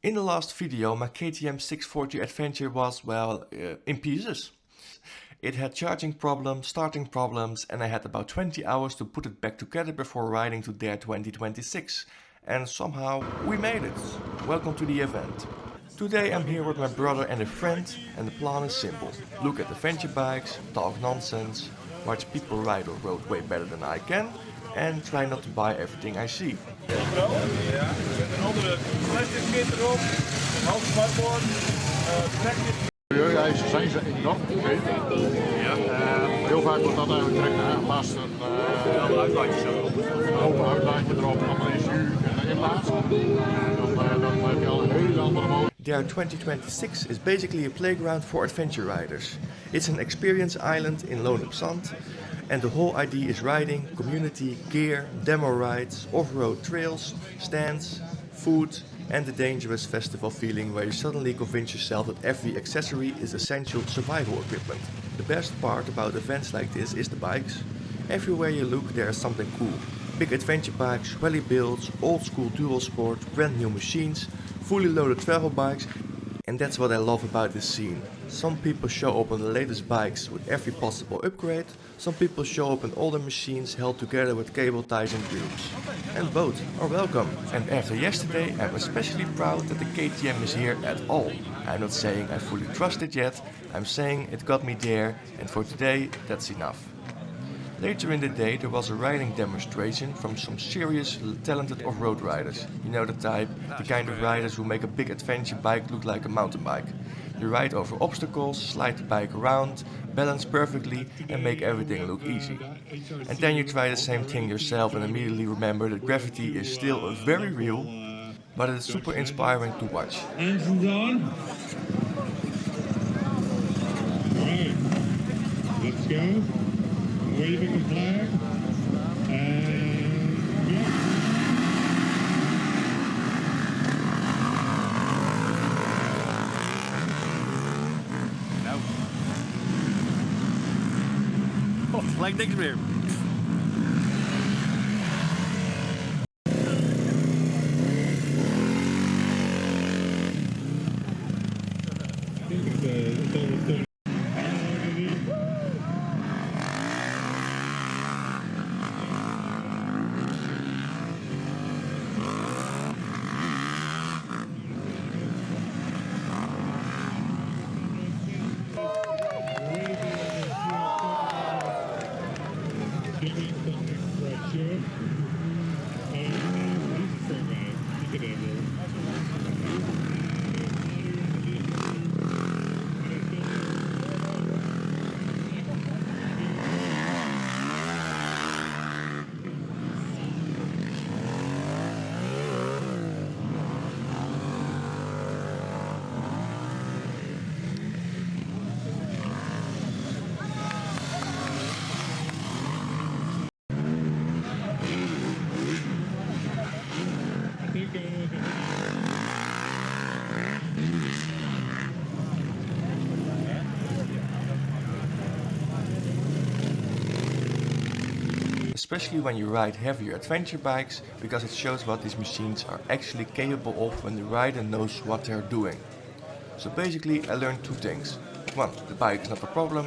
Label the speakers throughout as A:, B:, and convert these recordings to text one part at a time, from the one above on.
A: In the last video, my KTM 640 Adventure was, well, in pieces. It had charging problems, starting problems, and I had about 20 hours to put it back together before riding to Dare 2026. And somehow we made it. Welcome to the event. Today I'm here with my brother and a friend, and the plan is simple. Look at adventure bikes, talk nonsense, watch people ride or road way better than I can, and try not to buy everything I see.
B: Ja, een andere plastic kit erop, een half smartboard, TracTive.
C: Milieueisen zijn ze enorm vergeten. Ja. Heel vaak wordt dat eigenlijk direct aangepast. Een
B: uitlaatjes erop.
C: open uitlaatje erop, allemaal in jus en inlaat. Dan heb je al een hele andere mogelijkheid.
A: Dare 2026 is basically a playground for adventure riders. It's an experience island in Loon op Zand, and the whole idea is riding, community, gear, demo rides, off-road trails, stands, food, and the dangerous festival feeling where you suddenly convince yourself that every accessory is essential survival equipment. The best part about events like this is the bikes. Everywhere you look there is something cool. Big adventure bikes, rally builds, old school dual sport, brand new machines, fully loaded travel bikes, and that's what I love about this scene. Some people show up on the latest bikes with every possible upgrade, some people show up in older machines held together with cable ties and grooves. And both are welcome. And after yesterday I'm especially proud that the KTM is here at all. I'm not saying I fully trust it yet, I'm saying it got me there, and for today that's enough. Later in the day there was a riding demonstration from some serious talented off-road riders. You know the type, the kind of riders who make a big adventure bike look like a mountain bike. You ride over obstacles, slide the bike around, balance perfectly and make everything look easy. And then you try the same thing yourself and immediately remember that gravity is still very real, but it is super inspiring to watch.
D: Engines on. Alright, let's go. Waving the flag. And yeah.
B: Nou. Oh, gelijk niks meer.
A: Especially when you ride heavier adventure bikes, because it shows what these machines are actually capable of when the rider knows what they're doing. So basically I learned two things. 1. The bike is not a problem.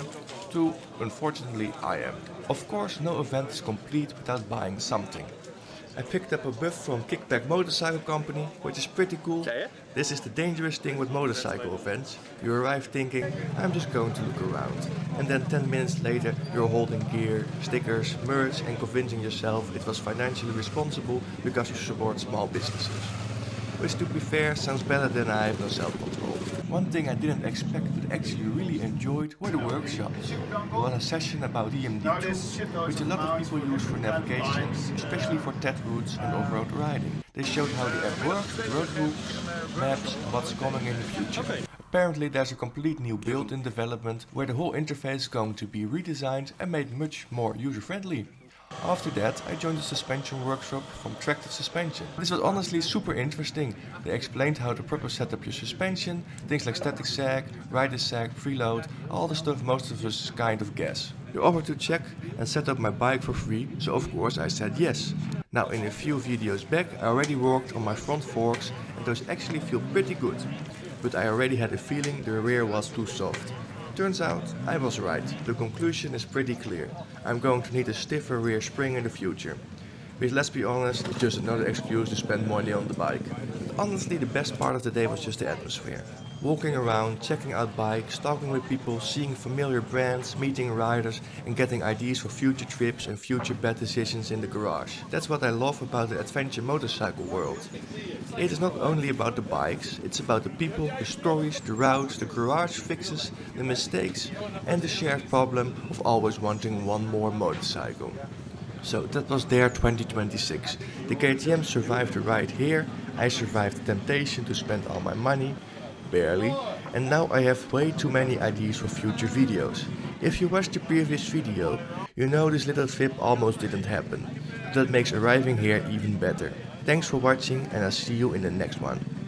A: 2. Unfortunately I am. Of course no event is complete without buying something. I picked up a buff from Kickback Motorcycle Company, which is pretty cool. This is the dangerous thing with motorcycle events. You arrive thinking, I'm just going to look around. And then 10 minutes later you're holding gear, stickers, merch and convincing yourself it was financially responsible because you support small businesses. Which to be fair sounds better than I have no self-control. One thing I didn't expect but actually really enjoyed were the workshops. There was a session about EMD2, which a lot of people use for navigation, especially for TED routes and off-road riding. They showed how the app works, road routes, maps, and what's coming in the future. Apparently there's a complete new build in development where the whole interface is going to be redesigned and made much more user-friendly. After that, I joined the suspension workshop from TracTive Suspension. This was honestly super interesting. They explained how to properly set up your suspension, things like static sag, rider sag, preload, all the stuff most of us kind of guess. They offered to check and set up my bike for free, so of course I said yes. Now in a few videos back I already worked on my front forks and those actually feel pretty good. But I already had a feeling the rear was too soft. Turns out I was right. The conclusion is pretty clear. I'm going to need a stiffer rear spring in the future. But let's be honest, it's just another excuse to spend money on the bike. But honestly, the best part of the day was just the atmosphere. Walking around, checking out bikes, talking with people, seeing familiar brands, meeting riders and getting ideas for future trips and future bad decisions in the garage. That's what I love about the adventure motorcycle world. It is not only about the bikes, it's about the people, the stories, the routes, the garage fixes, the mistakes and the shared problem of always wanting one more motorcycle. So that was their 2026. The KTM survived the ride here, I survived the temptation to spend all my money, barely, and now I have way too many ideas for future videos. If you watched the previous video, you know this little trip almost didn't happen, but that makes arriving here even better. Thanks for watching and I'll see you in the next one.